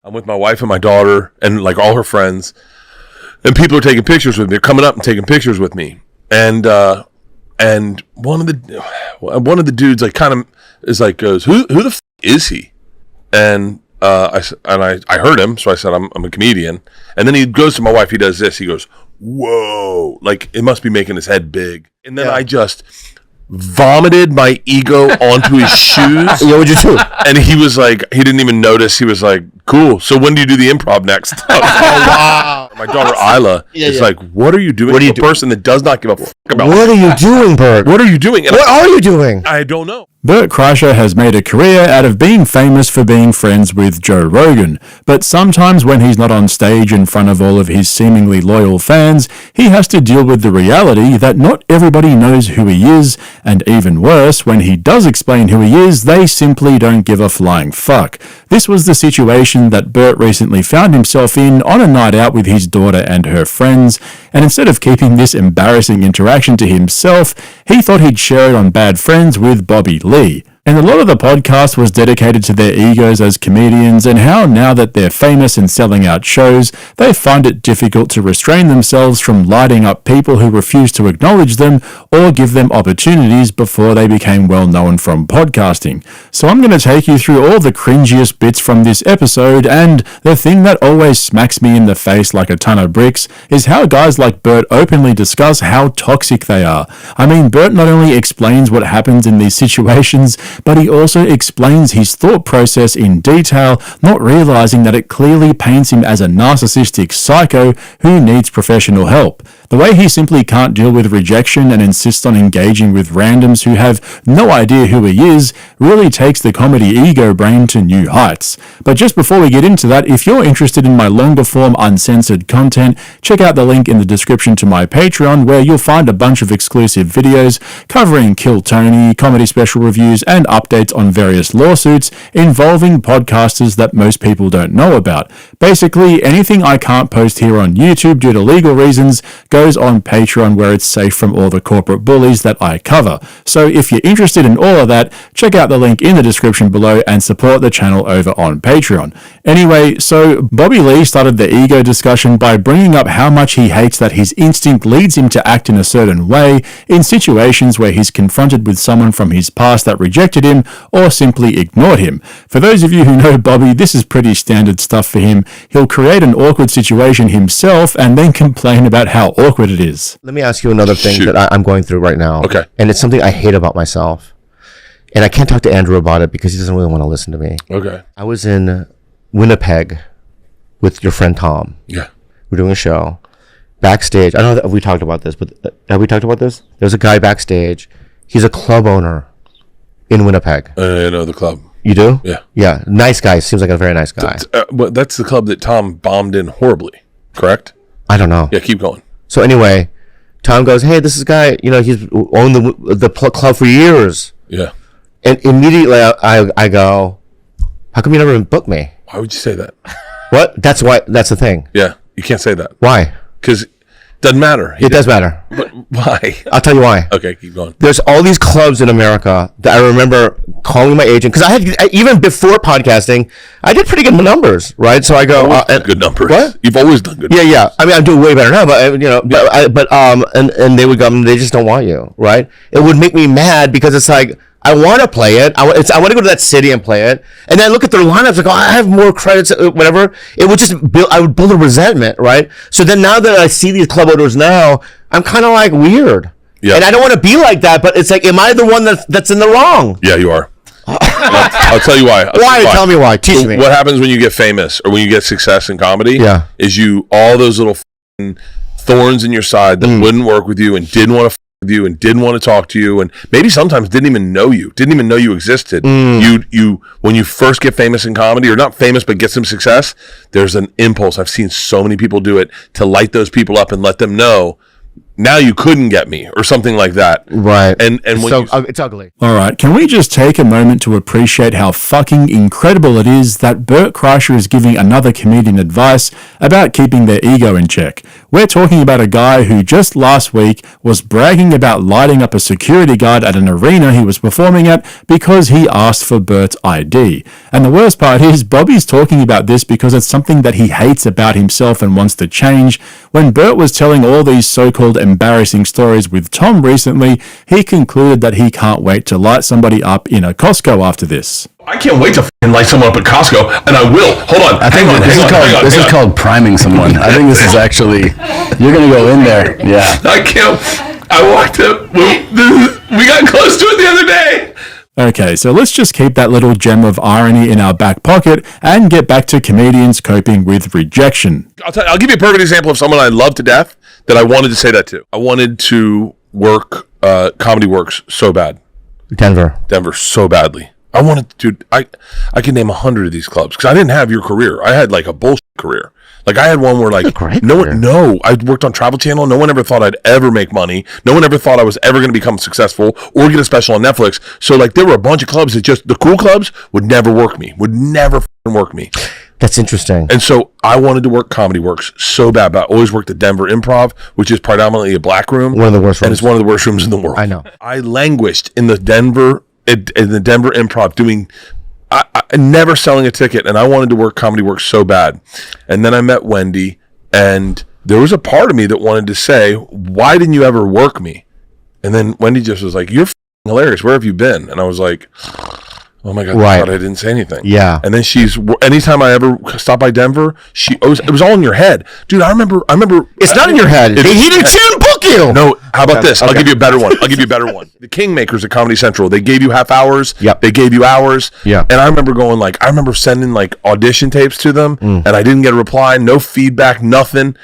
I'm with my wife and my daughter and like all her friends, and people are taking pictures with me. They're coming up and taking pictures with me, and one of the dudes like kind of is like goes, who the f- is he? And I heard him, so I said I'm a comedian, and then he goes to my wife. He does this. He goes, whoa, like it must be making his head big, and then I just vomited my ego onto his shoes. Yeah, what'd you do? And he was like, he didn't even notice. He was like, cool. So when do you do the improv next? Wow. My daughter Isla is like, what are you doing? What are you doing? A person that does not give a fuck about. What are you doing, Bert? What are you doing? What are you doing? I don't know. Bert Kreischer has made a career out of being famous for being friends with Joe Rogan, but sometimes when he's not on stage in front of all of his seemingly loyal fans, he has to deal with the reality that not everybody knows who he is, and even worse, when he does explain who he is, they simply don't give a flying fuck. This was the situation that Bert recently found himself in on a night out with his daughter and her friends, and instead of keeping this embarrassing interaction to himself, he thought he'd share it on Bad Friends with Bobby Lee. And a lot of the podcast was dedicated to their egos as comedians and how now that they're famous and selling out shows, they find it difficult to restrain themselves from lighting up people who refuse to acknowledge them or give them opportunities before they became well known from podcasting. So I'm going to take you through all the cringiest bits from this episode, and the thing that always smacks me in the face like a ton of bricks is how guys like Bert openly discuss how toxic they are. I mean, Bert not only explains what happens in these situations, but he also explains his thought process in detail, not realizing that it clearly paints him as a narcissistic psycho who needs professional help. The way he simply can't deal with rejection and insists on engaging with randoms who have no idea who he is really takes the comedy ego brain to new heights. But just before we get into that, if you're interested in my longer form uncensored content, check out the link in the description to my Patreon, where you'll find a bunch of exclusive videos covering Kill Tony, comedy special reviews, and updates on various lawsuits involving podcasters that most people don't know about. Basically, anything I can't post here on YouTube due to legal reasons goes on Patreon, where it's safe from all the corporate bullies that I cover. So if you're interested in all of that, check out the link in the description below and support the channel over on Patreon. Anyway, so Bobby Lee started the ego discussion by bringing up how much he hates that his instinct leads him to act in a certain way in situations where he's confronted with someone from his past that rejected him or simply ignored him. For those of you who know Bobby, this is pretty standard stuff for him. He'll create an awkward situation himself and then complain about how awkward it is. Let me ask you another thing that I'm going through right now. Okay. And it's something I hate about myself. And I can't talk to Andrew about it because he doesn't really want to listen to me. Okay. I was in Winnipeg with your friend Tom. Yeah. We're doing a show. Backstage, I don't know if we talked about this, but have we talked about this? There's a guy backstage. He's a club owner in Winnipeg. I know the club. You do? Yeah. Yeah. Nice guy. Seems like a very nice guy. But that's the club that Tom bombed in horribly, correct? I don't know. Yeah, keep going. So anyway, Tom goes, hey, this is a guy, he's owned the club for years. Yeah. And immediately I go, how come you never booked me? Why would you say that? What? That's the thing. Yeah, you can't say that. Why? Because it doesn't matter. It does matter. But why? I'll tell you why. Okay, keep going. There's all these clubs in America that I remember calling my agent, because even before podcasting, I did pretty good numbers, right? So I go, good numbers. What? You've always done good. Yeah. I mean, I'm doing way better now, but and they would go, they just don't want you, right? It would make me mad because it's like, I want to play it. I want to go to that city and play it. And then I look at their lineups, like, I have more credits, whatever. It would just I would build a resentment, right? So then now that I see these club owners now, I'm kind of like weird. Yeah. And I don't want to be like that, but it's like, am I the one that's in the wrong? Yeah, you are. I'll tell you why. Tell me why. Teach me. What happens when you get famous or when you get success in comedy? Yeah. Is all those little thorns in your side that wouldn't work with you and didn't want to with you and didn't want to talk to you and maybe sometimes didn't even know you existed. You when you first get famous in comedy, or not famous but get some success, there's an impulse. I've seen so many people do it to light those people up and let them know now you couldn't get me or something like that. Right. And when it's ugly. All right, can we just take a moment to appreciate how fucking incredible it is that Bert Kreischer is giving another comedian advice about keeping their ego in check? We're talking about a guy who just last week was bragging about lighting up a security guard at an arena he was performing at because he asked for Bert's ID. And the worst part is Bobby's talking about this because it's something that he hates about himself and wants to change. When Bert was telling all these so-called embarrassing stories with Tom recently, he concluded that he can't wait to light somebody up in a Costco after this. I can't wait to light someone up at Costco, and I will. Hold on. This is called priming someone. I think this is actually, you're going to go in there. Yeah. I can't. I walked up. We got close to it the other day. Okay, so let's just keep that little gem of irony in our back pocket and get back to comedians coping with rejection. I'll give you a perfect example of someone I love to death that I wanted to say that to. I wanted to work Comedy Works so bad. Denver so badly. I wanted to, I can name 100 of these clubs because I didn't have your career. I had like a bullshit career. Like I had one where like I worked on Travel Channel. No one ever thought I'd ever make money. No one ever thought I was ever going to become successful or get a special on Netflix. So like there were a bunch of clubs that just, the cool clubs would never work me. That's interesting. And so I wanted to work Comedy Works so bad, but I always worked at Denver Improv, which is predominantly a black room. One of the worst rooms. And it's one of the worst rooms in the world. I know. I languished in the Denver Improv doing, I never selling a ticket, and I wanted to work Comedy Works so bad. And then I met Wendy, and there was a part of me that wanted to say, why didn't you ever work me? And then Wendy just was like, you're hilarious. Where have you been? And I was like, oh my God, I thought I didn't say anything. Yeah. And then anytime I ever stop by Denver, it was all in your head. Dude, I remember. It's not in your head. He didn't book you. No, how about this? Okay. I'll give you a better one. The Kingmakers at Comedy Central, they gave you half hours. Yep. They gave you hours. Yeah. And I remember sending like audition tapes to them, and I didn't get a reply, no feedback, nothing.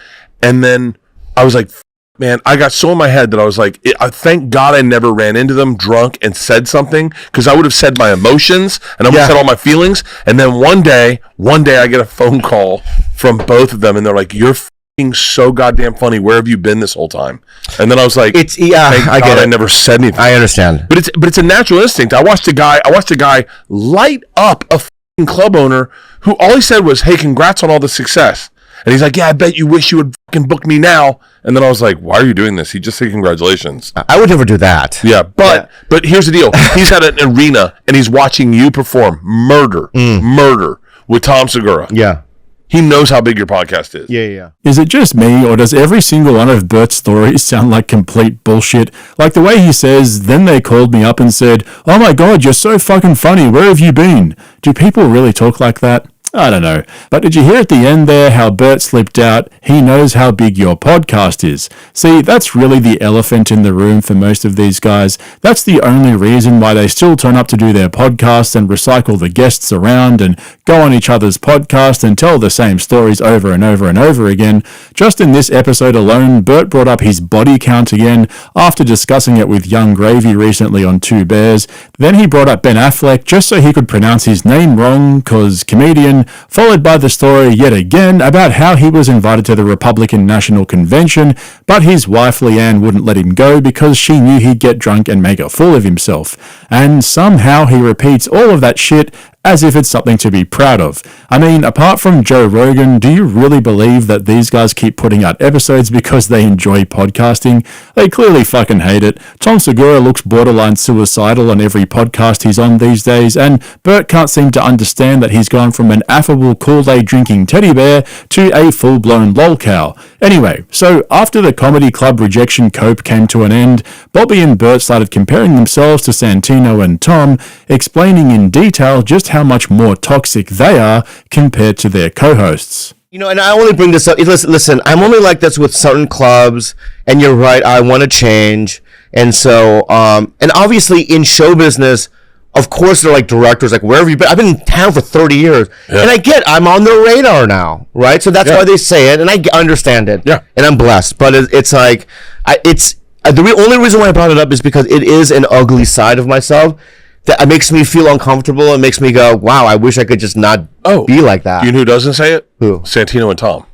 And then I was like, man, I got so in my head that I was like, thank God I never ran into them drunk and said something, because I would have said my emotions and I would have said all my feelings. And then one day I get a phone call from both of them, and they're like, you're f***ing so goddamn funny. Where have you been this whole time? And then I was like, thank God I never said anything. I understand. But it's a natural instinct. I watched a guy light up a f***ing club owner who all he said was, hey, congrats on all the success. And he's like, yeah, I bet you wish you would fucking book me now. And then I was like, why are you doing this? He just said congratulations. I would never do that. Yeah, but here's the deal. He's at an arena and he's watching you perform Murder with Tom Segura. Yeah. He knows how big your podcast is. Yeah. Is it just me, or does every single one of Bert's stories sound like complete bullshit? Like the way he says, then they called me up and said, oh my God, you're so fucking funny. Where have you been? Do people really talk like that? I don't know. But did you hear at the end there how Bert slipped out? He knows how big your podcast is. See, that's really the elephant in the room for most of these guys. That's the only reason why they still turn up to do their podcasts and recycle the guests around and go on each other's podcast and tell the same stories over and over and over again. Just in this episode alone, Bert brought up his body count again after discussing it with Young Gravy recently on Two Bears. Then he brought up Ben Affleck just so he could pronounce his name wrong, cause comedian, followed by the story yet again about how he was invited to the Republican National Convention, but his wife Leanne wouldn't let him go because she knew he'd get drunk and make a fool of himself. And somehow he repeats all of that shit as if it's something to be proud of. I mean, apart from Joe Rogan, do you really believe that these guys keep putting out episodes because they enjoy podcasting? They clearly fucking hate it. Tom Segura looks borderline suicidal on every podcast he's on these days, and Bert can't seem to understand that he's gone from an affable Kool-Aid drinking teddy bear to a full-blown lolcow. Anyway, so after the comedy club rejection cope came to an end, Bobby and Bert started comparing themselves to Santino and Tom, explaining in detail just how much more toxic they are compared to their co-hosts. You know, and I only bring this up. Listen, I'm only like this with certain clubs, and you're right, I want to change. And so, and obviously in show business, of course, they're like directors, like, where have you been? I've been in town for 30 years. Yeah. And I'm on their radar now, right? So that's why they say it, and I understand it. Yeah. And I'm blessed. But it's like, the only reason why I brought it up is because it is an ugly side of myself that makes me feel uncomfortable and makes me go, wow, I wish I could just not be like that. Do you know who doesn't say it? Who? Santino and Tom.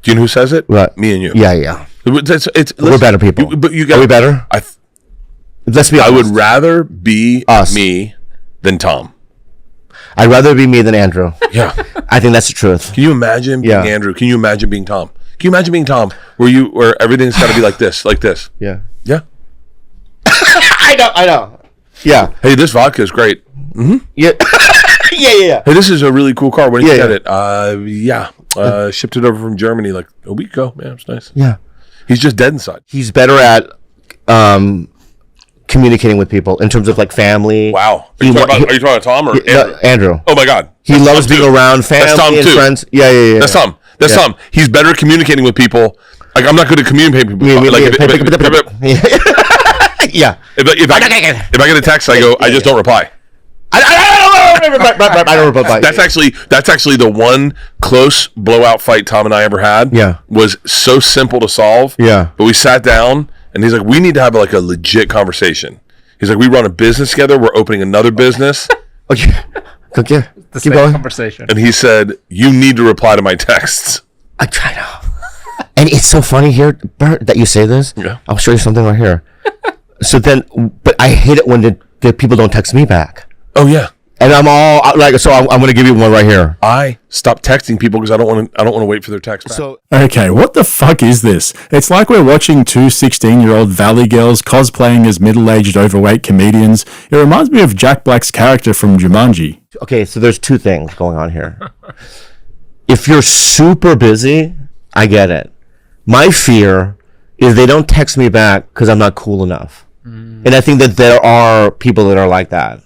Do you know who says it? Right. Me and you. Yeah. We're better people. But you got. Are we better? Let's be honest. I would rather be Us. me than Tom. I'd rather be me than Andrew. Yeah. I think that's the truth. Can you imagine being Andrew? Can you imagine being Tom? Can you imagine being Tom where everything's got to be like this? Yeah. Yeah. I know. Yeah. Hey, this vodka is great. Mm-hmm. Yeah. yeah. Hey, this is a really cool car. When did you get it? Shipped it over from Germany like a week ago. Yeah, it's nice. Yeah. He's just dead inside. He's better at communicating with people in terms of like family. Wow. Are you talking about Tom or Andrew? Andrew. Oh my God. He loves being around family and friends. Yeah. That's Tom. That's Tom. He's better at communicating with people. Like, I'm not good at communicating with people. Yeah. If I get a text, I go, I just don't reply. I don't reply. That's actually the one close blowout fight Tom and I ever had. Yeah. Was so simple to solve. Yeah. But we sat down and he's like, we need to have like a legit conversation. He's like, we run a business together. We're opening another business. Okay. Keep going. Conversation. And he said, you need to reply to my texts. I try to. And it's so funny here, Bert, that you say this. Yeah. I'll show you something right here. So then, but I hate it when the people don't text me back. Oh yeah. And I'm all like, so I'm going to give you one right here. I stopped texting people because I don't want to wait for their text back. So Okay, what the fuck is this? It's like we're watching two 16-year-old Valley girls cosplaying as middle-aged overweight comedians. It reminds me of Jack Black's character from Jumanji. okay, so there's two things going on here. If you're super busy, I get it. My fear is they don't text me back because I'm not cool enough. And I think that there are people that are like that.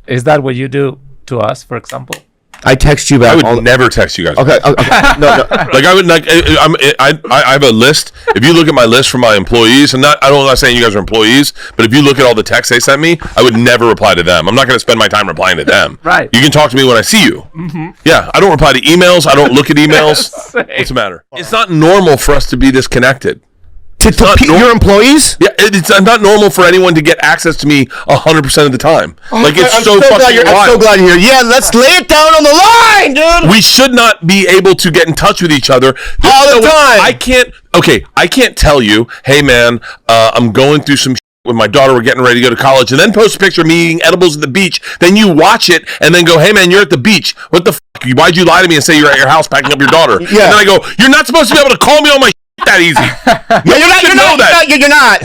Is that what you do to us, for example? I text you back. I would never text you guys. Okay. No. Like I would like I have a list. If you look at my list for my employees, and I'm not saying you guys are employees, but if you look at all the texts they sent me, I would never reply to them. I'm not going to spend my time replying to them. Right. You can talk to me when I see you. Mm-hmm. Yeah. I don't reply to emails. I don't look at emails. What's the matter? It's not normal for us to be disconnected. Your employees? Yeah, it's not normal for anyone to get access to me 100% of the fucking wild. I'm so glad you're here. Yeah, let's lay it down on the line, dude. We should not be able to get in touch with each other all the time. I can't tell you, hey man, I'm going through some with my daughter, we're getting ready to go to college, and then post a picture of me eating edibles at the beach. Then you watch it and then go, hey man, you're at the beach. What the fuck? Why'd you lie to me and say you're at your house packing up your daughter? Yeah. And then I go, you're not supposed to be able to call me on my that easy. Yeah, you're not.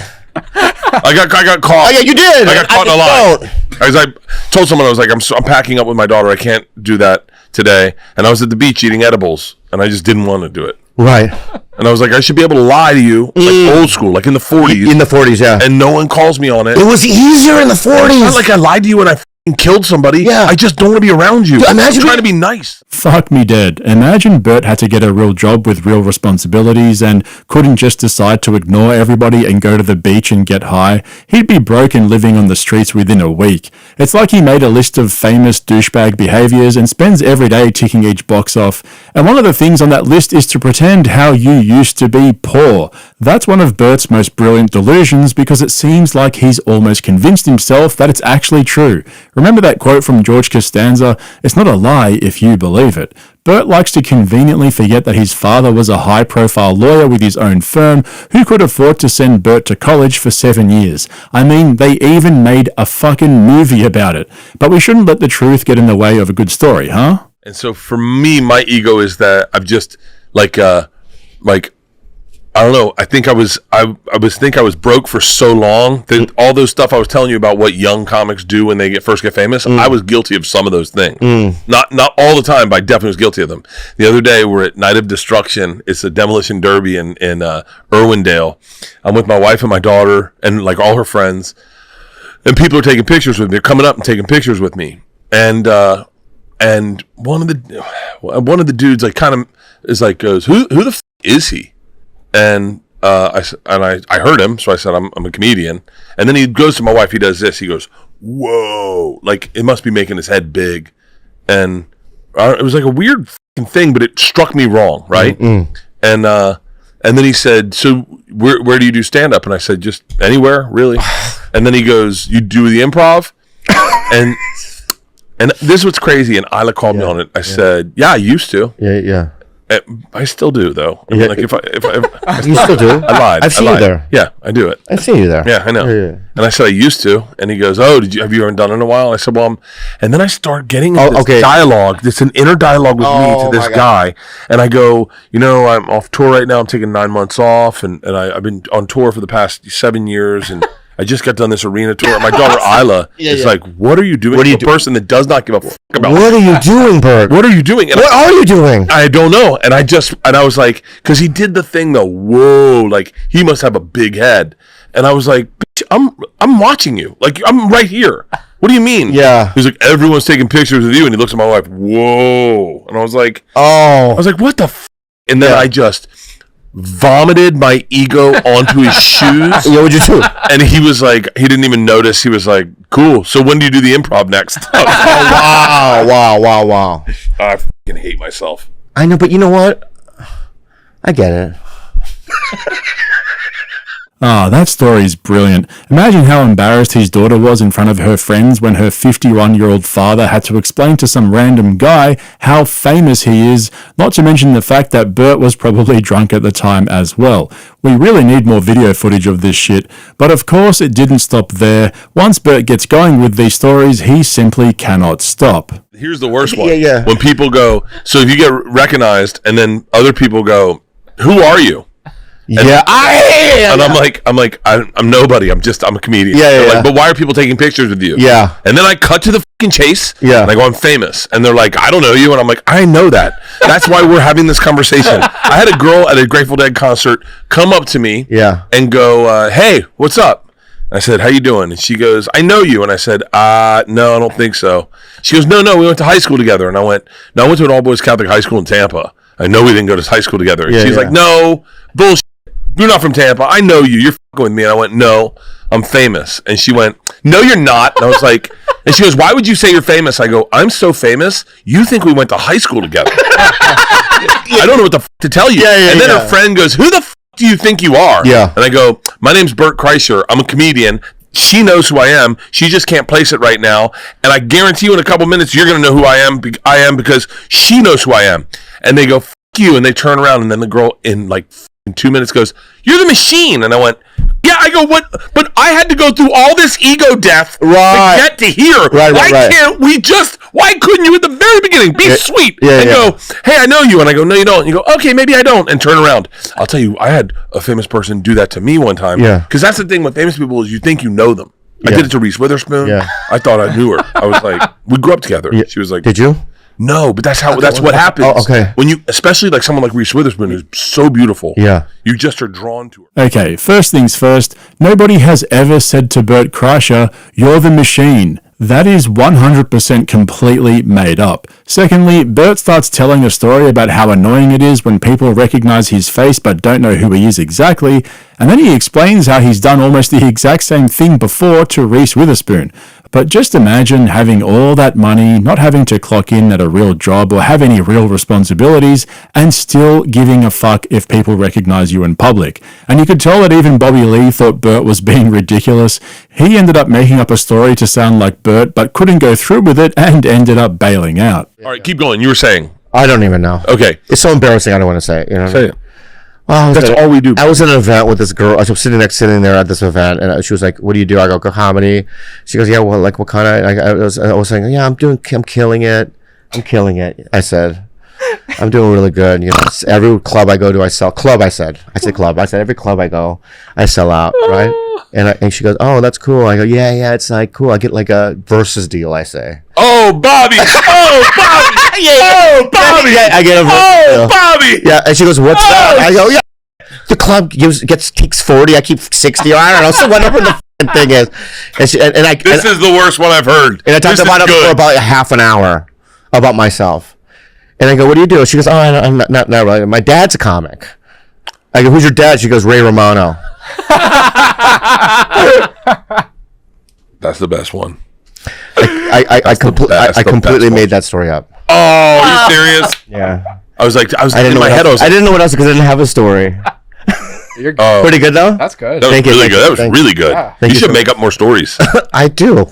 I got caught. Oh yeah, you did. I got caught in a lie. I told someone, I was like, I'm packing up with my daughter. I can't do that today. And I was at the beach eating edibles, and I just didn't want to do it. Right. And I was like, I should be able to lie to you, like old school, like in the 40s. In the 40s, yeah. And no one calls me on it. It was easier in the 40s. It's not like I lied to you and I killed somebody. Yeah. I just don't want to be around you. Imagine I'm trying to be nice. Fuck me dead. Imagine Bert had to get a real job with real responsibilities and couldn't just decide to ignore everybody and go to the beach and get high. He'd be broke and living on the streets within a week. It's like he made a list of famous douchebag behaviors and spends every day ticking each box off. And one of the things on that list is to pretend how you used to be poor. That's one of Bert's most brilliant delusions because it seems like he's almost convinced himself that it's actually true. Remember that quote from George Costanza? It's not a lie if you believe it. Bert likes to conveniently forget that his father was a high-profile lawyer with his own firm who could afford to send Bert to college for 7 years. I mean, they even made a fucking movie about it. But we shouldn't let the truth get in the way of a good story, huh? And so for me, my ego is that I've just I don't know. I think I was broke for so long that all those stuff I was telling you about what young comics do when they first get famous. I was guilty of some of those things. Not all the time, but I definitely was guilty of them. The other day we're at Night of Destruction. It's a demolition derby in Irwindale. I'm with my wife and my daughter and like all her friends, and people are taking pictures with me. They're coming up and taking pictures with me, and one of the dudes like kind of is like goes, who the f- is he? And I heard him, so I said, I'm a comedian. And then he goes to my wife, he does this, he goes, whoa, like it must be making his head big. And it was like a weird thing, but it struck me wrong, right? Mm-hmm. And then he said, so where do you do stand-up? And I said, just anywhere, really. And then he goes, you do the improv? and this is what's crazy, and Isla called me on it. I said, yeah, I used to. Yeah. I still do though. I mean, like if I You still do? I lied. I've seen I you lied. there. Yeah, I do it. I've seen you there. Yeah, I know. Yeah. And I said I used to, and he goes, "Oh, have you ever done it in a while?" And I said, "Well," and then I start getting into this dialogue. It's an inner dialogue with me to this guy, and I go, I'm off tour right now. I'm taking 9 months off, and I've been on tour for the past 7 years, and I just got done this arena tour. My daughter Isla is like, "What are you doing?" What are you a person that does not give a fuck about? What are you doing, Bert? What are you doing? And what are you doing? I don't know. And I was like, because he did the thing though. Whoa, like he must have a big head. And I was like, bitch, I'm watching you. Like I'm right here. What do you mean? Yeah. He's like, everyone's taking pictures with you, and he looks at my wife. Whoa. And I was like, what the? And then I just vomited my ego onto his shoes. Yeah, what'd you do? And he was like, he didn't even notice. He was like, cool. So when do you do the improv next? Wow. I fucking hate myself. I know, but you know what? I get it. That story is brilliant. Imagine how embarrassed his daughter was in front of her friends when her 51-year-old father had to explain to some random guy how famous he is, not to mention the fact that Bert was probably drunk at the time as well. We really need more video footage of this shit, but of course it didn't stop there. Once Bert gets going with these stories, he simply cannot stop. Here's the worst one. Yeah. When people go, so if you get recognized and then other people go, who are you? And, and I'm like, I'm nobody. I'm a comedian. Yeah. Like, but why are people taking pictures with you? Yeah. And then I cut to the fucking chase. Yeah. And I go, I'm famous. And they're like, I don't know you. And I'm like, I know that. That's why we're having this conversation. I had a girl at a Grateful Dead concert come up to me. Yeah. And go, hey, what's up? I said, how you doing? And she goes, I know you. And I said, no, I don't think so. She goes, no, we went to high school together. And I went, no, I went to an all-boys Catholic high school in Tampa. I know we didn't go to high school together. And she's like, no, bullshit. You're not from Tampa. I know you. You're fucking with me. And I went, no, I'm famous. And she went, no, you're not. And I was like, and she goes, why would you say you're famous? I go, I'm so famous. You think we went to high school together. I don't know what the to tell you. And then her friend goes, who the do you think you are? Yeah. And I go, my name's Bert Kreischer. I'm a comedian. She knows who I am. She just can't place it right now. And I guarantee you in a couple minutes, you're going to know who I am because she knows who I am. And they go, fuck you. And they turn around. And then the girl in 2 minutes goes, you're the machine. And I went, yeah, I go, what? But I had to go through all this ego death to get to here. Why couldn't you at the very beginning be sweet and go, hey, I know you. And I go, no, you don't. And you go, okay, maybe I don't. And turn around. I'll tell you, I had a famous person do that to me one time. Yeah. Because that's the thing with famous people is you think you know them. I did it to Reese Witherspoon. Yeah. I thought I knew her. I was like, we grew up together. She was like, did you? No, but that's what happens. Oh, okay. When you, especially like someone like Reese Witherspoon who's so beautiful. Yeah. You just are drawn to her. Okay, first things first, nobody has ever said to Bert Kreischer, you're the machine. That is 100% completely made up. Secondly, Bert starts telling a story about how annoying it is when people recognize his face but don't know who he is exactly, and then he explains how he's done almost the exact same thing before to Reese Witherspoon. But just imagine having all that money, not having to clock in at a real job or have any real responsibilities, and still giving a fuck if people recognize you in public. And you could tell that even Bobby Lee thought Bert was being ridiculous. He ended up making up a story to sound like Bert, but couldn't go through with it and ended up bailing out. All right, keep going. You were saying. I don't even know. Okay. It's so embarrassing. I don't want to say it. You know. Say it. Well, That's all we do. I was at an event with this girl. I was sitting there at this event, and she was like, "What do you do?" I go, "Comedy." She goes, "Yeah, well, like what kind of?" I was saying, "Yeah, I'm killing it. I'm killing it." I said, "I'm doing really good." You know, every club I go to, I sell. Club, I said club. I said every club I go, I sell out, right? And she goes, "Oh, that's cool." I go, "Yeah, it's like cool. I get like a versus deal." I say, "Oh, Bobby! Oh, Bobby! Oh, Bobby! Yeah, I get a versus deal. Bobby!" Yeah, and she goes, "What's that?" I go, "Yeah." The club takes 40. I keep 60. I don't know. So whatever the thing is, this is the worst one I've heard. And I talked about it for about half an hour about myself. And I go, "What do you do?" She goes, "Oh, I'm not really. My dad's a comic." I go, "Who's your dad?" She goes, "Ray Romano." That's the best one. I completely made that story up. Oh, are you serious? Yeah. I didn't know my head. I didn't know what else because I didn't have a story. You're pretty good though. That's good. That was really good. That was really good. Yeah. You should make up more stories. I do.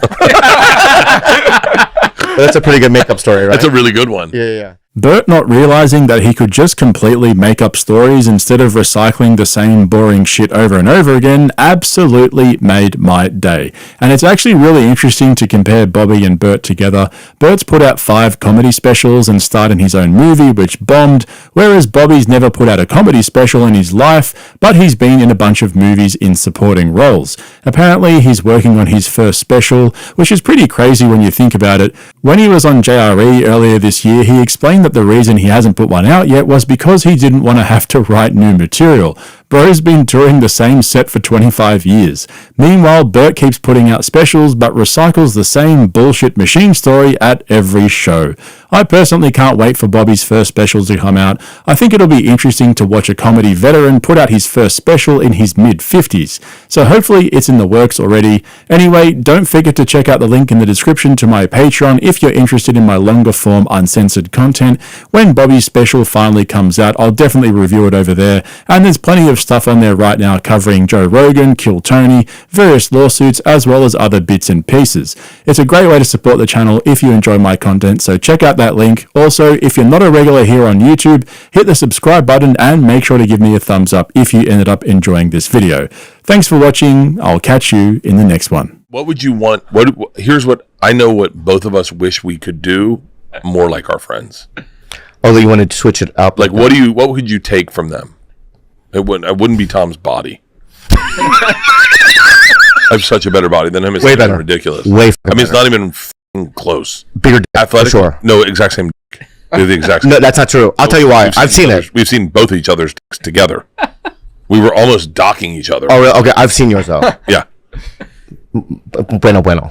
That's a pretty good makeup story, right? That's a really good one. Yeah. Bert not realizing that he could just completely make up stories instead of recycling the same boring shit over and over again absolutely made my day. And it's actually really interesting to compare Bobby and Bert together. Bert's put out 5 comedy specials and starred in his own movie, which bombed, whereas Bobby's never put out a comedy special in his life, but he's been in a bunch of movies in supporting roles. Apparently, he's working on his first special, which is pretty crazy when you think about it. When he was on JRE earlier this year, he explained that the reason he hasn't put one out yet was because he didn't want to have to write new material. Bro's been touring the same set for 25 years. Meanwhile, Bert keeps putting out specials but recycles the same bullshit machine story at every show. I personally can't wait for Bobby's first specials to come out. I think it'll be interesting to watch a comedy veteran put out his first special in his mid-50s. So hopefully it's in the works already. Anyway, don't forget to check out the link in the description to my Patreon if you're interested in my longer form uncensored content. When Bobby's special finally comes out, I'll definitely review it over there. And there's plenty of stuff on there right now covering Joe Rogan, Kill Tony, various lawsuits, as well as other bits and pieces. It's a great way to support the channel if you enjoy my content, so check out that link. Also, if you're not a regular here on YouTube, hit the subscribe button and make sure to give me a thumbs up if you ended up enjoying this video. Thanks for watching. I'll catch you in the next one. What would you want? Here's what I know what both of us wish we could do more like our friends. Although you wanted to switch it up. Like, what would you take from them? It wouldn't be Tom's body. I have such a better body than him. It's way better. Ridiculous. Way I mean, it's not even close. Bigger dick, athletic. for sure. No, exact same dick. They're the exact same. No, that's not true. I'll tell you why. I've seen it. We've seen both each other's dicks together. We were almost docking each other. Oh, really? Okay. I've seen yours though. Yeah. Bueno.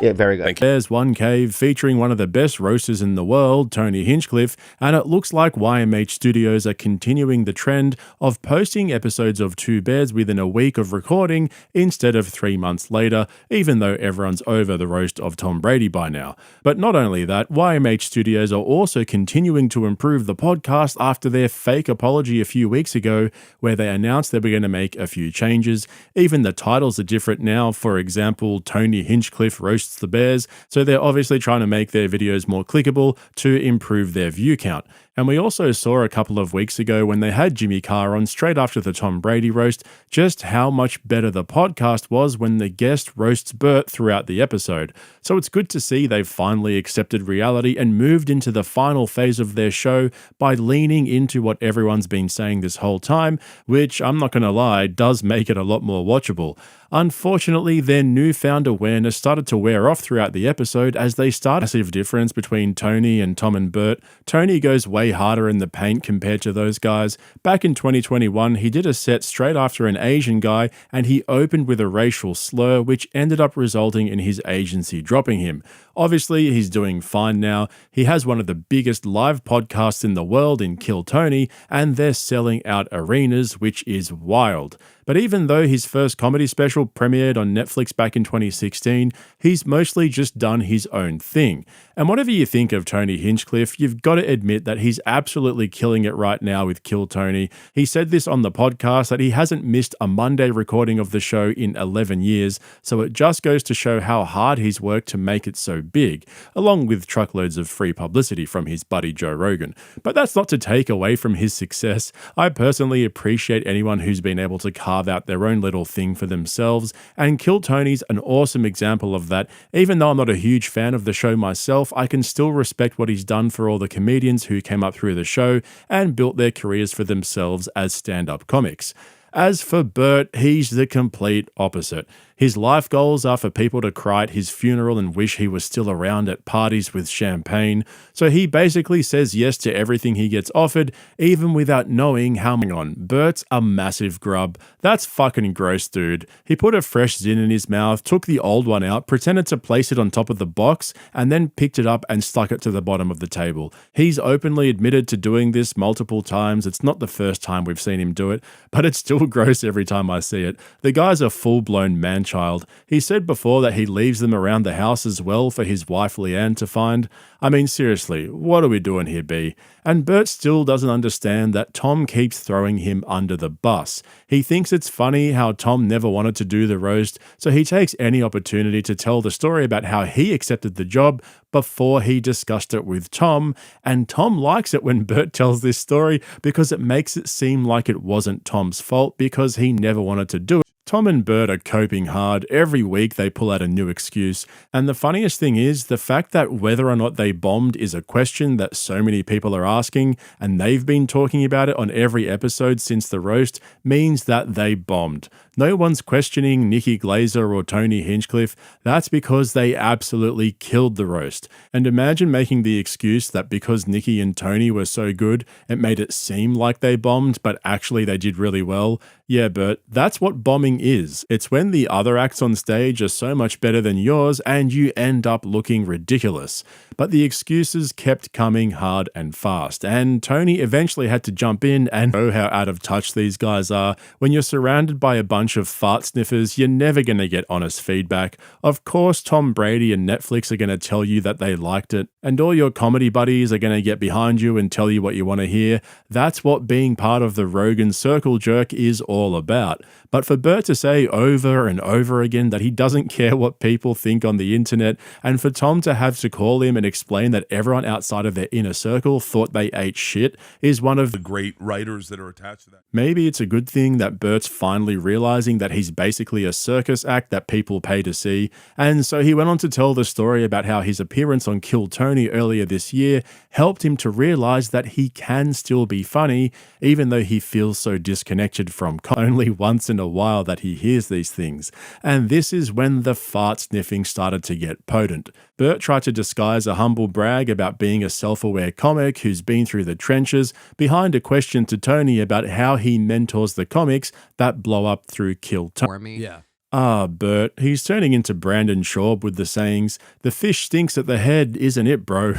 Yeah, very good. There's one cave featuring one of the best roasters in the world, Tony Hinchcliffe, and it looks like YMH Studios are continuing the trend of posting episodes of Two Bears within a week of recording instead of 3 months later, even though everyone's over the roast of Tom Brady by now. But not only that, YMH Studios are also continuing to improve the podcast after their fake apology a few weeks ago, where they announced they were going to make a few changes. Even the titles are different now. For example, Tony Hinchcliffe roasts the Bears, so they're obviously trying to make their videos more clickable to improve their view count. And we also saw a couple of weeks ago when they had Jimmy Carr on straight after the Tom Brady roast, just how much better the podcast was when the guest roasts Bert throughout the episode. So it's good to see they've finally accepted reality and moved into the final phase of their show by leaning into what everyone's been saying this whole time, which, I'm not going to lie, does make it a lot more watchable. Unfortunately, their newfound awareness started to wear off throughout the episode as they start a massive difference between Tony and Tom and Bert. Tony goes way harder in the paint compared to those guys. Back in 2021, he did a set straight after an Asian guy and he opened with a racial slur, which ended up resulting in his agency dropping him. Obviously, he's doing fine now. He has one of the biggest live podcasts in the world in Kill Tony, and they're selling out arenas, which is wild. But even though his first comedy special premiered on Netflix back in 2016, he's mostly just done his own thing. And whatever you think of Tony Hinchcliffe, you've got to admit that he's absolutely killing it right now with Kill Tony. He said this on the podcast that he hasn't missed a Monday recording of the show in 11 years, so it just goes to show how hard he's worked to make it so big, along with truckloads of free publicity from his buddy Joe Rogan. But that's not to take away from his success. I personally appreciate anyone who's been able to carve out their own little thing for themselves, and Kill Tony's an awesome example of that. Even though I'm not a huge fan of the show myself, I can still respect what he's done for all the comedians who came up through the show and built their careers for themselves as stand-up comics. As for Bert, he's the complete opposite. His life goals are for people to cry at his funeral and wish he was still around at parties with champagne. So he basically says yes to everything he gets offered, even without knowing how. Bert's a massive grub. That's fucking gross, dude. He put a fresh Zin in his mouth, took the old one out, pretended to place it on top of the box, and then picked it up and stuck it to the bottom of the table. He's openly admitted to doing this multiple times. It's not the first time we've seen him do it, but it's still gross every time I see it. The guy's a full-blown man grandchild. He said before that he leaves them around the house as well for his wife Leanne to find. I mean, seriously, what are we doing here, B? And Bert still doesn't understand that Tom keeps throwing him under the bus. He thinks it's funny how Tom never wanted to do the roast, so he takes any opportunity to tell the story about how he accepted the job before he discussed it with Tom, and Tom likes it when Bert tells this story because it makes it seem like it wasn't Tom's fault because he never wanted to do it. Tom and Bert are coping hard. Every week they pull out a new excuse. And the funniest thing is, the fact that whether or not they bombed is a question that so many people are asking, and they've been talking about it on every episode since the roast, means that they bombed. No one's questioning Nikki Glazer or Tony Hinchcliffe. That's because they absolutely killed the roast. And imagine making the excuse that because Nikki and Tony were so good, it made it seem like they bombed, but actually they did really well. Yeah, Bert, that's what bombing is. It's when the other acts on stage are so much better than yours and you end up looking ridiculous. But the excuses kept coming hard and fast, and Tony eventually had to jump in and know how out of touch these guys are. When you're surrounded by a bunch of fart sniffers, you're never going to get honest feedback. Of course, Tom Brady and Netflix are going to tell you that they liked it, and all your comedy buddies are going to get behind you and tell you what you want to hear. That's what being part of the Rogan circle jerk is all about. But for Bert to say over and over again that he doesn't care what people think on the internet, and for Tom to have to call him and explain that everyone outside of their inner circle thought they ate shit, is one of The great writers that are attached to that. Maybe it's a good thing that Bert's finally realizing that he's basically a circus act that people pay to see, and so he went on to tell the story about how his appearance on Kill Tony earlier this year helped him to realize that he can still be funny, even though he feels so disconnected from only once in a while that he hears these things. And this is when the fart sniffing started to get potent. Bert tried to disguise a humble brag about being a self-aware comic who's been through the trenches behind a question to Tony about how he mentors the comics that blow up through Kill Tony. Yeah. Ah, Bert, he's turning into Brandon Schaub with the sayings, "The fish stinks at the head, isn't it, bro?"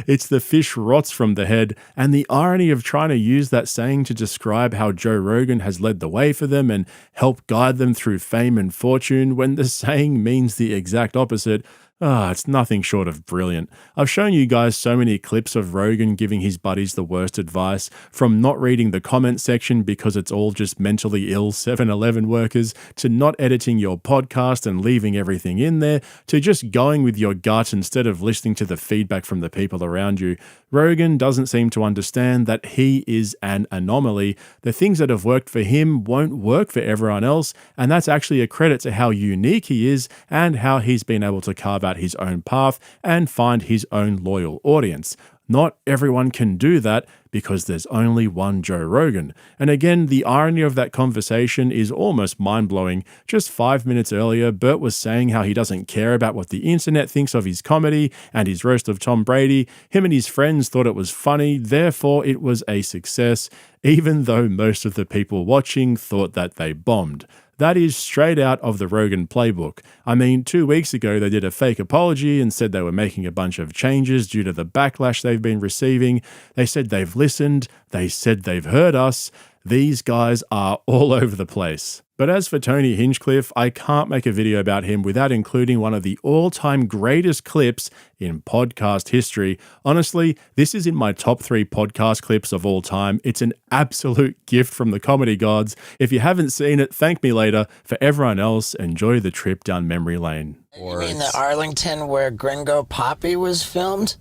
It's the fish rots from the head, and the irony of trying to use that saying to describe how Joe Rogan has led the way for them and helped guide them through fame and fortune when the saying means the exact opposite. It's nothing short of brilliant. I've shown you guys so many clips of Rogan giving his buddies the worst advice, from not reading the comment section because it's all just mentally ill 7-Eleven workers, to not editing your podcast and leaving everything in there, to just going with your gut instead of listening to the feedback from the people around you. Rogan doesn't seem to understand that he is an anomaly. The things that have worked for him won't work for everyone else, and that's actually a credit to how unique he is and how he's been able to carve out his own path and find his own loyal audience. Not everyone can do that because there's only one Joe Rogan. And again, the irony of that conversation is almost mind-blowing. Just 5 minutes earlier, Bert was saying how he doesn't care about what the internet thinks of his comedy and his roast of Tom Brady. Him and his friends thought it was funny, therefore it was a success, even though most of the people watching thought that they bombed. That is straight out of the Rogan playbook. I mean, 2 weeks ago they did a fake apology and said they were making a bunch of changes due to the backlash they've been receiving. They said they've listened. They said they've heard us. These guys are all over the place. But as for Tony Hinchcliffe, I can't make a video about him without including one of the all-time greatest clips in podcast history. Honestly, this is in my top 3 podcast clips of all time. It's an absolute gift from the comedy gods. If you haven't seen it, thank me later. For everyone else, enjoy the trip down memory lane. You mean the Arlington where Gringo Poppy was filmed?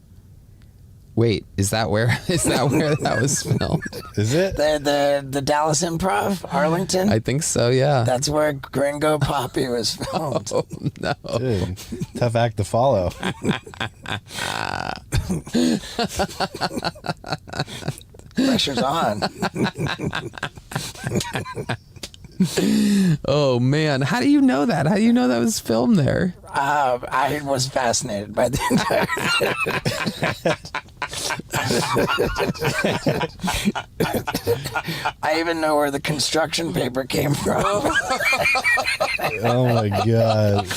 Wait, is that where that was filmed? Is it? The Dallas Improv, Arlington? I think so, yeah. That's where Gringo Poppy was filmed. Oh, no. Dude, tough act to follow. Pressure's on. Oh, man. How do you know that? How do you know that was filmed there? I was fascinated by the entire I even know where the construction paper came from. Oh my god.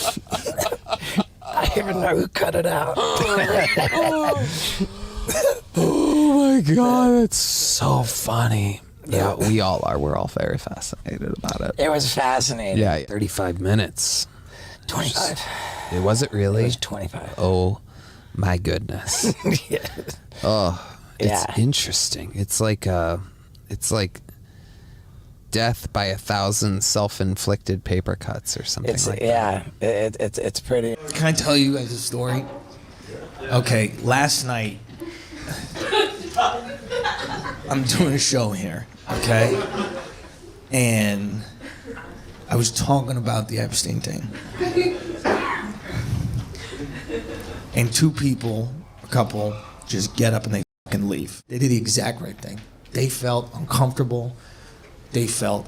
I even know who cut it out. Oh my god, that's so funny. Yeah, we all are. We're all very fascinated about it. It was fascinating. Yeah, 35 minutes. 25. Was it really? It was 25. Oh, my goodness. Yeah. Oh, it's interesting. It's like death by 1,000 self-inflicted paper cuts or something like that. Yeah, it's pretty. Can I tell you guys a story? Okay, last night, I'm doing a show here, okay? And I was talking about the Epstein thing. And two people, a couple, just get up and they fucking leave. They did the exact right thing. They felt uncomfortable. They felt,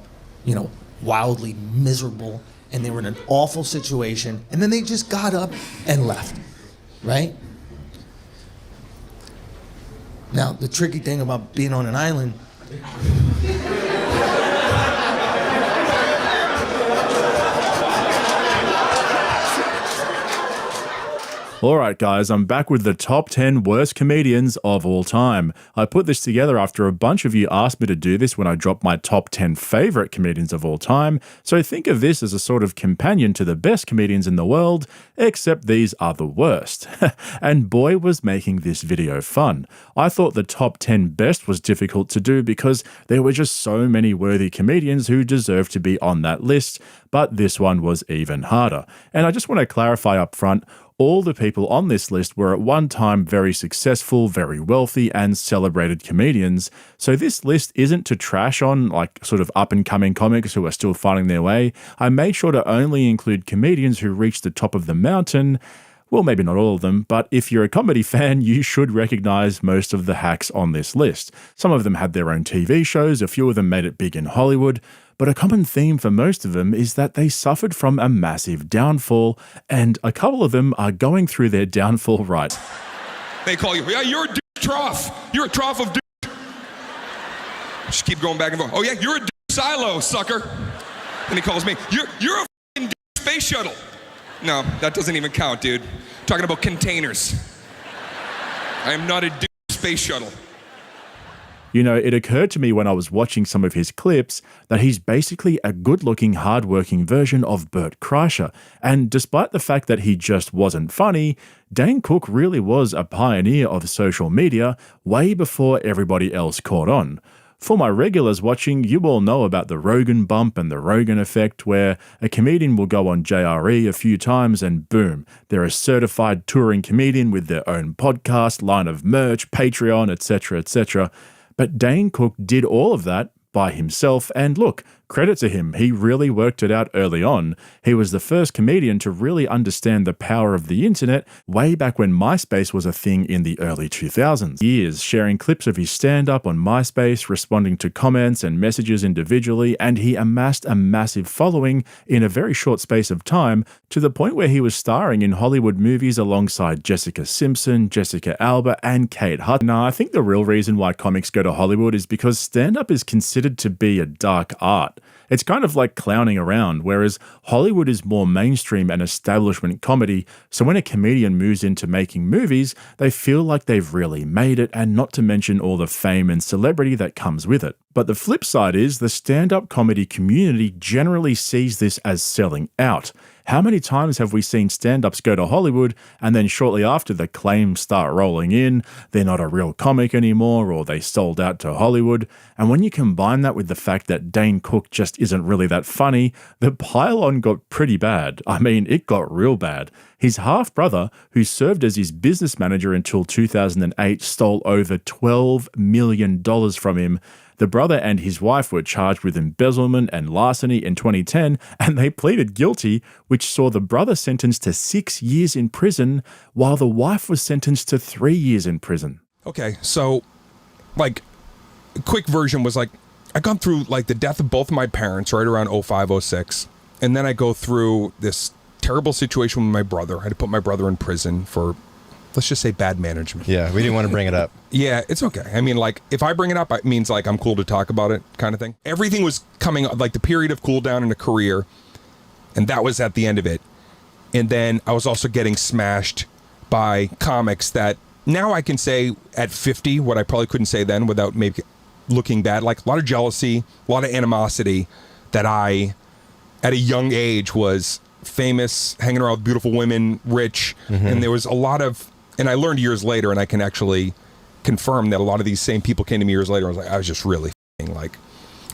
wildly miserable. And they were in an awful situation. And then they just got up and left, right? Now, the tricky thing about being on an island, Alright guys, I'm back with the top 10 worst comedians of all time. I put this together after a bunch of you asked me to do this when I dropped my top 10 favourite comedians of all time, so think of this as a sort of companion to the best comedians in the world, except these are the worst. And boy was making this video fun. I thought the top 10 best was difficult to do because there were just so many worthy comedians who deserved to be on that list, but this one was even harder. And I just want to clarify up front, all the people on this list were at one time very successful, very wealthy, and celebrated comedians. So this list isn't to trash on sort of up-and-coming comics who are still finding their way. I made sure to only include comedians who reached the top of the mountain. Well, maybe not all of them, but if you're a comedy fan, you should recognize most of the hacks on this list. Some of them had their own TV shows, a few of them made it big in Hollywood, but a common theme for most of them is that they suffered from a massive downfall, and a couple of them are going through their downfall right. They call you, yeah, you're a douche trough. You're a trough of douche. Just keep going back and forth. Oh yeah, you're a douche silo, sucker. And he calls me, you're a f***ing douche space shuttle. No, that doesn't even count, dude. I'm talking about containers. I am not a douche space shuttle. You know, it occurred to me when I was watching some of his clips that he's basically a good-looking, hard-working version of Bert Kreischer, and despite the fact that he just wasn't funny, Dane Cook really was a pioneer of social media way before everybody else caught on. For my regulars watching, you all know about the Rogan bump and the Rogan effect, where a comedian will go on JRE a few times and boom, they're a certified touring comedian with their own podcast, line of merch, Patreon, etc., etc. But Dane Cook did all of that by himself, and look, credit to him, he really worked it out early on. He was the first comedian to really understand the power of the internet way back when MySpace was a thing in the early 2000s. Years sharing clips of his stand-up on MySpace, responding to comments and messages individually, and he amassed a massive following in a very short space of time, to the point where he was starring in Hollywood movies alongside Jessica Simpson, Jessica Alba, and Kate Hudson. Now, I think the real reason why comics go to Hollywood is because stand-up is considered to be a dark art. It's kind of like clowning around, whereas Hollywood is more mainstream and establishment comedy, so when a comedian moves into making movies, they feel like they've really made it, and not to mention all the fame and celebrity that comes with it. But the flip side is the stand-up comedy community generally sees this as selling out. How many times have we seen stand-ups go to Hollywood and then shortly after the claims start rolling in, they're not a real comic anymore, or they sold out to Hollywood? And when you combine that with the fact that Dane Cook just isn't really that funny, the pile-on got pretty bad. I mean, it got real bad. His half-brother, who served as his business manager until 2008, stole over $12 million from him. The brother and his wife were charged with embezzlement and larceny in 2010, and they pleaded guilty, which saw the brother sentenced to 6 years in prison, while the wife was sentenced to 3 years in prison. Okay, so, a quick version was I gone through, the death of both of my parents right around 05, 06, and then I go through this terrible situation with my brother. I had to put my brother in prison for, let's just say, bad management. Yeah, we didn't want to bring it up. Yeah, it's okay. I mean, if I bring it up, it means, I'm cool to talk about it kind of thing. Everything was coming, the period of cool down in a career, and that was at the end of it. And then I was also getting smashed by comics that now I can say at 50, what I probably couldn't say then without maybe looking bad, like a lot of jealousy, a lot of animosity that I, at a young age, was famous, hanging around with beautiful women, rich, and there was a lot of, and I learned years later, and I can actually confirm that a lot of these same people came to me years later and was like, I was just really like,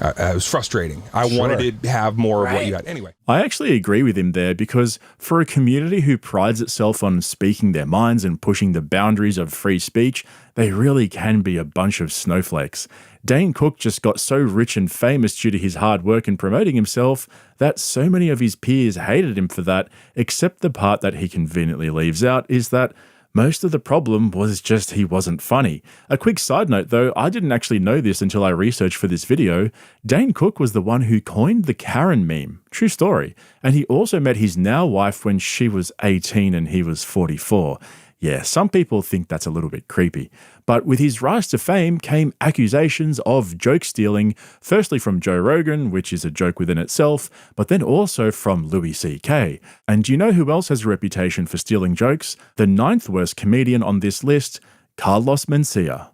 it was frustrating. I wanted to have more of what you had. Anyway. I actually agree with him there because for a community who prides itself on speaking their minds and pushing the boundaries of free speech, they really can be a bunch of snowflakes. Dane Cook just got so rich and famous due to his hard work in promoting himself that so many of his peers hated him for that, except the part that he conveniently leaves out is that most of the problem was just he wasn't funny. A quick side note though, I didn't actually know this until I researched for this video. Dane Cook was the one who coined the Karen meme. True story. And he also met his now wife when she was 18 and he was 44. Yeah, some people think that's a little bit creepy. But with his rise to fame came accusations of joke stealing, firstly from Joe Rogan, which is a joke within itself, but then also from Louis C.K. And do you know who else has a reputation for stealing jokes? The 9th worst comedian on this list, Carlos Mencia.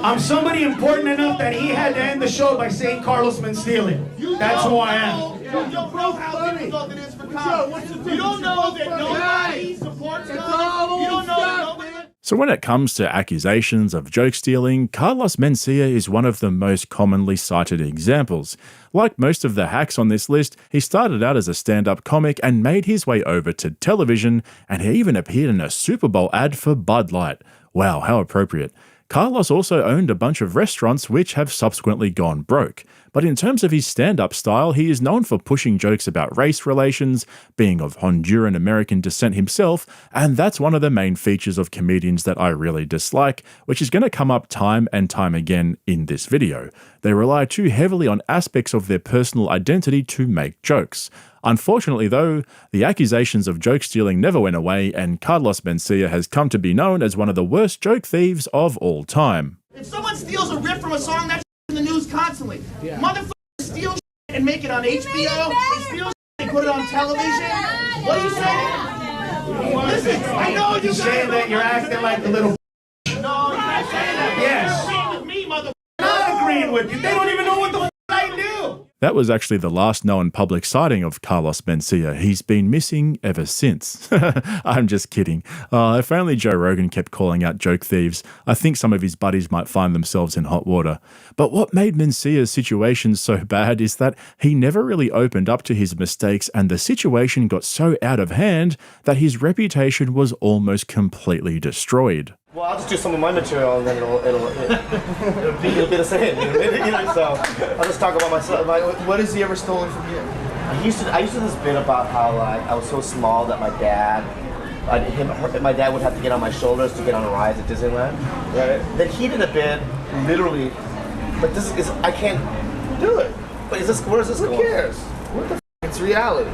I'm somebody important enough that he had to end the show by saying Carlos Mencia. That's who I am. You don't know how difficult it is for comics. You don't know that nobody supports comics. You don't know that nobody... So when it comes to accusations of joke stealing, Carlos Mencia is one of the most commonly cited examples. Like most of the hacks on this list, he started out as a stand-up comic and made his way over to television, and he even appeared in a Super Bowl ad for Bud Light. Wow, how appropriate. Carlos also owned a bunch of restaurants which have subsequently gone broke. But in terms of his stand-up style, he is known for pushing jokes about race relations, being of Honduran American descent himself, and that's one of the main features of comedians that I really dislike, which is going to come up time and time again in this video. They rely too heavily on aspects of their personal identity to make jokes. Unfortunately though, the accusations of joke stealing never went away, and Carlos Mencia has come to be known as one of the worst joke thieves of all time. If someone steals a riff from a song, that's in the news constantly. Motherfuckers steal and make it on HBO. They steal and put it on television. What are you saying? Listen, I know you're saying that you're acting like the little. No, you're not saying that. Yes. You're agreeing with me, motherfucker. I'm not agreeing with you. They don't even know what the I do. That was actually the last known public sighting of Carlos Mencia. He's been missing ever since. I'm just kidding. If only Joe Rogan kept calling out joke thieves, I think some of his buddies might find themselves in hot water. But what made Mencia's situation so bad is that he never really opened up to his mistakes, and the situation got so out of hand that his reputation was almost completely destroyed. Well, I'll just do some of my material and then it'll be the same. You know, so I'll just talk about myself. What has he ever stolen from you? I used to do this bit about how I was so small that my dad would have to get on my shoulders to get on a ride at Disneyland. Right. Then he did a bit, literally, but this is I can't do it. But where's this going? Who cares? What the? It's reality.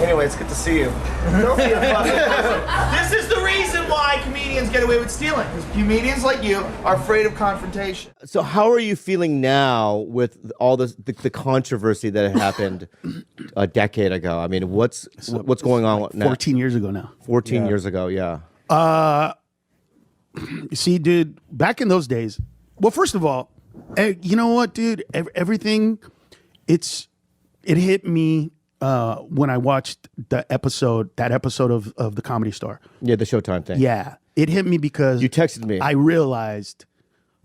Anyway, it's good to see you. Don't be a fucking This is the reason why comedians get away with stealing. Because comedians like you are afraid of confrontation. So how are you feeling now with all the controversy that happened a decade ago? I mean, what's going on now? 14 years ago now. 14 years ago, yeah. See, dude, back in those days, well, first of all, you know what, dude? Everything, it hit me when I watched that episode of the Comedy Store. Yeah, the Showtime thing. Yeah, it hit me because you texted me. I realized,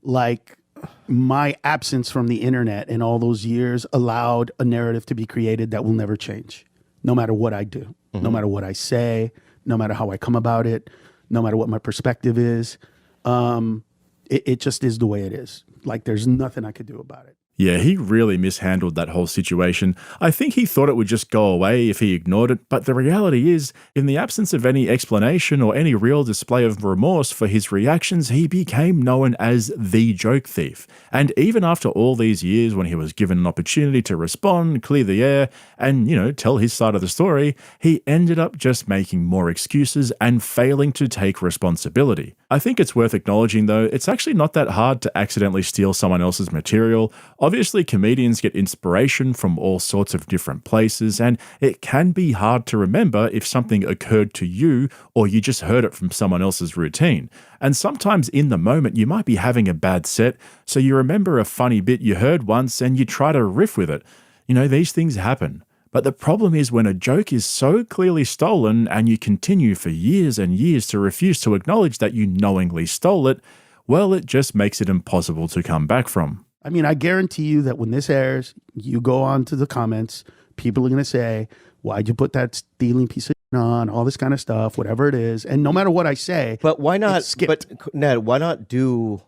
like, my absence from the internet in all those years allowed a narrative to be created that will never change, no matter what I do, no matter what I say, no matter how I come about it, no matter what my perspective is. It just is the way it is. Like, there's nothing I could do about it. Yeah, he really mishandled that whole situation. I think he thought it would just go away if he ignored it, but the reality is, in the absence of any explanation or any real display of remorse for his reactions, he became known as the joke thief. And even after all these years, when he was given an opportunity to respond, clear the air, and, tell his side of the story, he ended up just making more excuses and failing to take responsibility. I think it's worth acknowledging, though, it's actually not that hard to accidentally steal someone else's material. Obviously, comedians get inspiration from all sorts of different places, and it can be hard to remember if something occurred to you or you just heard it from someone else's routine. And sometimes in the moment, you might be having a bad set, so you remember a funny bit you heard once and you try to riff with it. You know, these things happen. But the problem is when a joke is so clearly stolen and you continue for years and years to refuse to acknowledge that you knowingly stole it, well, it just makes it impossible to come back from. I mean, I guarantee you that when this airs, you go on to the comments, people are going to say, why'd you put that stealing piece of on, all this kind of stuff, whatever it is. And no matter what I say, but why not, but Ned, why not do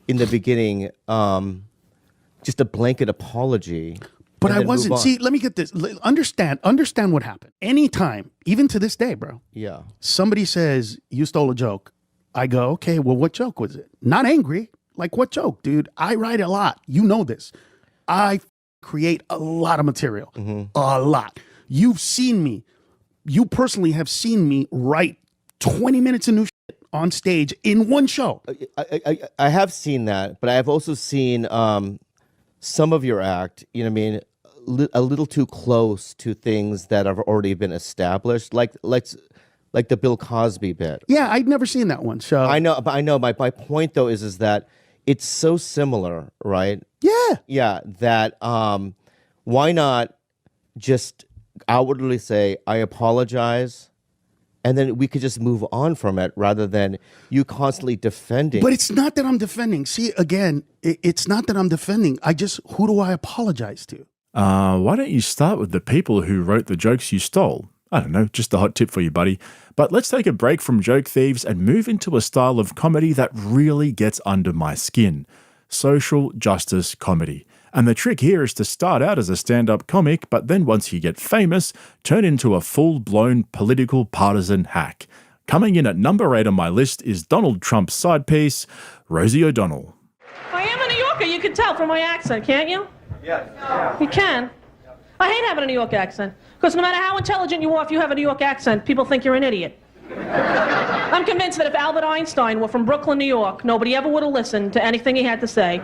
in the beginning just a blanket apology? But I wasn't, see, let me get this, understand what happened. Anytime, even to this day, bro. Yeah. Somebody says, you stole a joke. I go, okay, well, what joke was it? Not angry. Like, what joke, dude? I write a lot. You know this. I create a lot of material. A lot. You've seen me. You personally have seen me write 20 minutes of new shit on stage in one show. I have seen that, but I have also seen some of your act, you know what I mean, a little too close to things that have already been established, like the Bill Cosby bit. Yeah, I'd never seen that one. So I know, but I know my point though is that it's so similar, right? Yeah. Yeah, that why not just outwardly say, I apologize, and then we could just move on from it rather than you constantly defending. But it's not that I'm defending. See, again, it's not that I'm defending. Who do I apologize to? Why don't you start with the people who wrote the jokes you stole? I don't know, just a hot tip for you, buddy. But let's take a break from joke thieves and move into a style of comedy that really gets under my skin. Social justice comedy. And the trick here is to start out as a stand-up comic, but then once you get famous, turn into a full-blown political partisan hack. Coming in at number 8 on my list is Donald Trump's side piece, Rosie O'Donnell. I am a New Yorker, you can tell from my accent, can't you? Yeah. You can. I hate having a New York accent, because no matter how intelligent you are, if you have a New York accent, people think you're an idiot. I'm convinced that if Albert Einstein were from Brooklyn, New York, nobody ever would have listened to anything he had to say.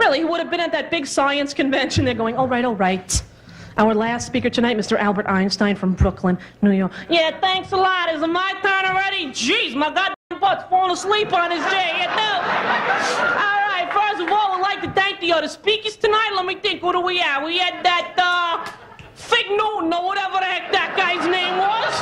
Really, he would have been at that big science convention. They're going, all right, all right. Our last speaker tonight, Mr. Albert Einstein from Brooklyn, New York. Yeah, thanks a lot. Is it my turn already? Jeez, my goddamn butt's falling asleep on his chair. You know? All right, first of all, I'd like to thank the other speakers tonight. Let me think, who do we have? We had that, Fig Newton, or whatever the heck that guy's name was.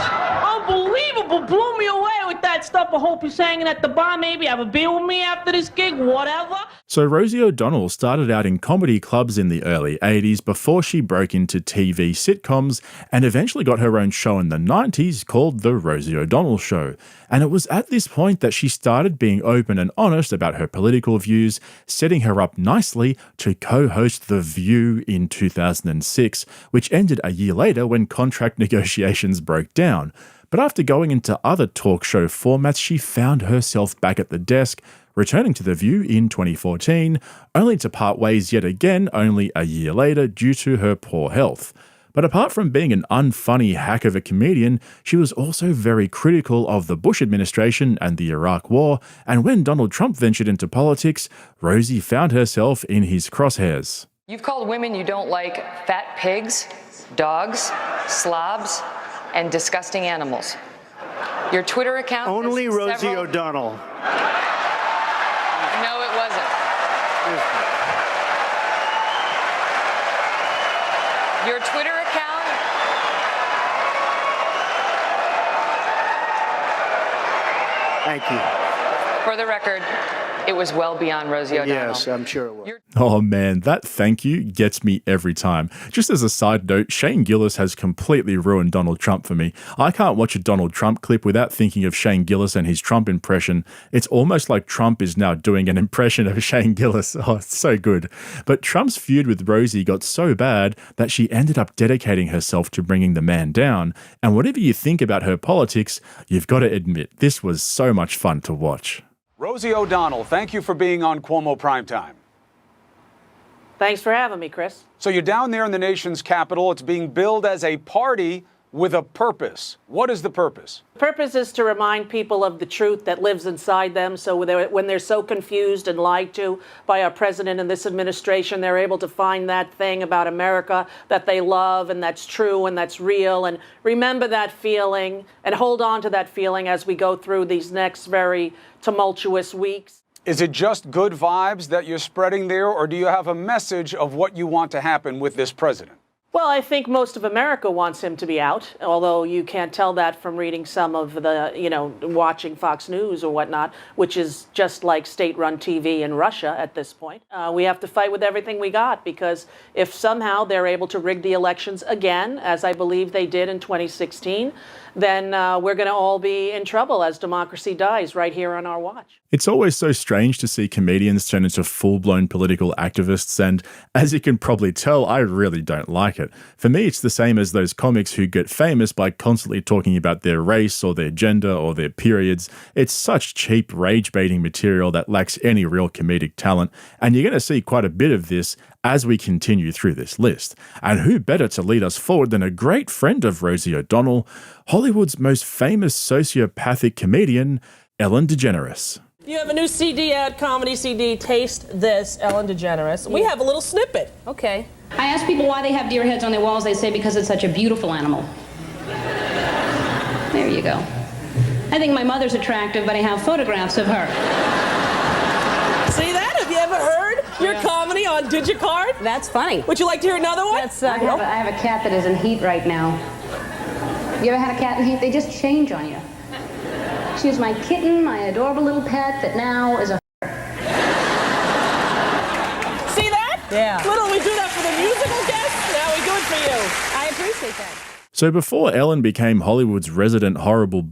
Unbelievable, blew me away with that stuff. I hope he's hanging at the bar, maybe have a beer with me after this gig, whatever. So Rosie O'Donnell started out in comedy clubs in the early 80s before she broke into TV sitcoms and eventually got her own show in the 90s called The Rosie O'Donnell Show. And it was at this point that she started being open and honest about her political views, setting her up nicely to co-host The View in 2006, which ended a year later when contract negotiations broke down. But after going into other talk show formats, she found herself back at the desk, returning to The View in 2014, only to part ways yet again only a year later due to her poor health. But apart from being an unfunny hack of a comedian, she was also very critical of the Bush administration and the Iraq War, and when Donald Trump ventured into politics, Rosie found herself in his crosshairs. You've called women you don't like fat pigs, dogs, slobs, and disgusting animals. Your Twitter account... Only Rosie O'Donnell. No, it wasn't. Your Twitter account... Thank you. For the record, it was well beyond Rosie O'Donnell. Yes, I'm sure it was. Oh man, that thank you gets me every time. Just as a side note, Shane Gillis has completely ruined Donald Trump for me. I can't watch a Donald Trump clip without thinking of Shane Gillis and his Trump impression. It's almost like Trump is now doing an impression of Shane Gillis. Oh, it's so good. But Trump's feud with Rosie got so bad that she ended up dedicating herself to bringing the man down. And whatever you think about her politics, you've got to admit, this was so much fun to watch. Rosie O'Donnell, thank you for being on Cuomo Primetime. Thanks for having me, Chris. So you're down there in the nation's capital. It's being billed as a party with a purpose. What is the purpose? The purpose is to remind people of the truth that lives inside them, so when they're so confused and lied to by our president and this administration, they're able to find that thing about America that they love and that's true and that's real, and remember that feeling and hold on to that feeling as we go through these next very tumultuous weeks. Is it just good vibes that you're spreading there, or do you have a message of what you want to happen with this president? Well, I think most of America wants him to be out, although you can't tell that from reading some of the, watching Fox News or whatnot, which is just like state-run TV in Russia at this point. We have to fight with everything we got, because if somehow they're able to rig the elections again, as I believe they did in 2016, then we're going to all be in trouble as democracy dies right here on our watch. It's always so strange to see comedians turn into full-blown political activists, and as you can probably tell, I really don't like it. For me, it's the same as those comics who get famous by constantly talking about their race or their gender or their periods. It's such cheap rage-baiting material that lacks any real comedic talent, and you're going to see quite a bit of this as we continue through this list. And who better to lead us forward than a great friend of Rosie O'Donnell, Hollywood's most famous sociopathic comedian, Ellen DeGeneres. You have a new CD out, comedy CD, Taste This, Ellen DeGeneres. We have a little snippet. Okay. I ask people why they have deer heads on their walls. They say because it's such a beautiful animal. There you go. I think my mother's attractive, but I have photographs of her. See that? Have you ever heard your comedy on Digicard? That's funny. Would you like to hear another one? I have a cat that is in heat right now. You ever had a cat in heat? They just change on you. She was my kitten, my adorable little pet that now is a... See that? Yeah. Little, we do that for the musical guests, now we do it for you. I appreciate that. So before Ellen became Hollywood's resident horrible